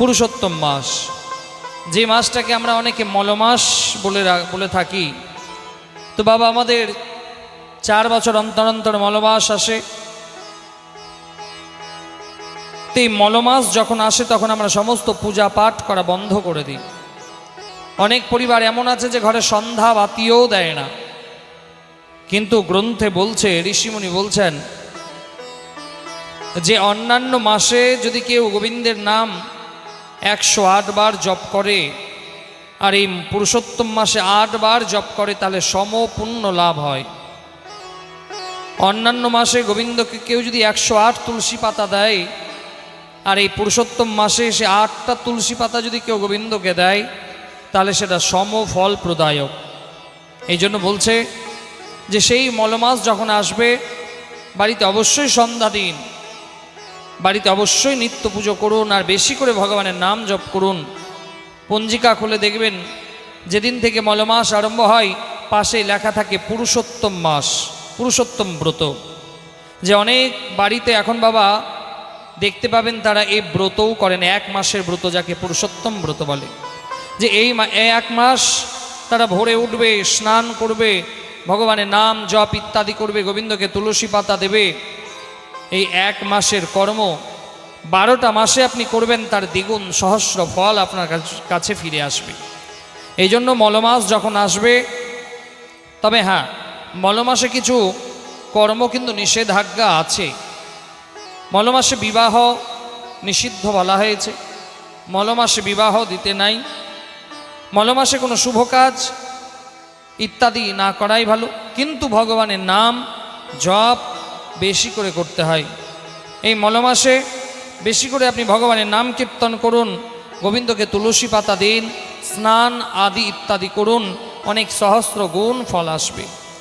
পুরুষোত্তম মাস, যে মাসটাকে আমরা অনেকে মলমাস বলে থাকি। তো বাবা আমাদের 4 বছর অন্তর অন্তর মলমাস আসে। তো এই মলমাস যখন আসে তখন আমরা সমস্ত পূজা পাঠ করা বন্ধ করে দিই। অনেক পরিবার এমন আছে যে ঘরে সন্ধ্যা বাতিও দেয় না, কিন্তু গ্রন্থে বলছে, ঋষিমুনি বলছেন যে অন্যান্য মাসে যদি কেউ গোবিন্দের নাম 108 বার জপ করে আর এই পুরুষোত্তম মাসে 8 বার জপ করে তাহলে সমপুণ্য লাভ হয়। অন্যান্য মাসে গোবিন্দকে কেউ যদি 108 তুলসী পাতা দেয় আর এই পুরুষোত্তম মাসে সে 8টা তুলসী পাতা যদি কেউ গোবিন্দকে দেয় তাহলে সেটা সমফল প্রদায়ক। এই জন্য বলছে যে সেই মলমাস যখন আসবে বাড়িতে অবশ্যই সন্ধ্যা দিন, বাড়িতে অবশ্যই নিত্য পুজো করুন আর বেশি করে ভগবানের নাম জপ করুন। পঞ্জিকা খুলে দেখবেন যেদিন থেকে মলমাস আরম্ভ হয় পাশেই লেখা থাকে পুরুষোত্তম মাস, পুরুষোত্তম ব্রত। যে অনেক বাড়িতে এখন বাবা দেখতে পাবেন তারা এই ব্রতও করেন, 1 মাসের ব্রত যাকে পুরুষোত্তম ব্রত বলে। যে এই 1 মাস তারা ভোরে উঠবে, স্নান করবে, ভগবানের নাম জপ ইত্যাদি করবে, গোবিন্দকে তুলসী পাতা দেবে। এই 1 মাসের কর্ম 12টা মাসে আপনি করবেন, তার দ্বিগুণ সহস্র ফল আপনার কাছে ফিরে আসবে। এই জন্য মলমাস যখন আসবে, তবে হ্যাঁ মলমাসে কিছু কর্ম কিন্তু নিষেধাজ্ঞা আছে। মলমাসে বিবাহ নিষিদ্ধ বলা হয়েছে, মলমাসে বিবাহ দিতে নাই, মলমাসে কোনো শুভ কাজ ইত্যাদি না করাই ভালো, কিন্তু ভগবানের নাম জপ বেশি করে করতে হয়। এই মলমাসে বেশি করে আপনি ভগবানের নাম কীর্তন করুন, গোবিন্দকে তুলসী পাতা দিন, স্নান আদি ইত্যাদি করুন, অনেক সহস্র গুণ ফল আসবে।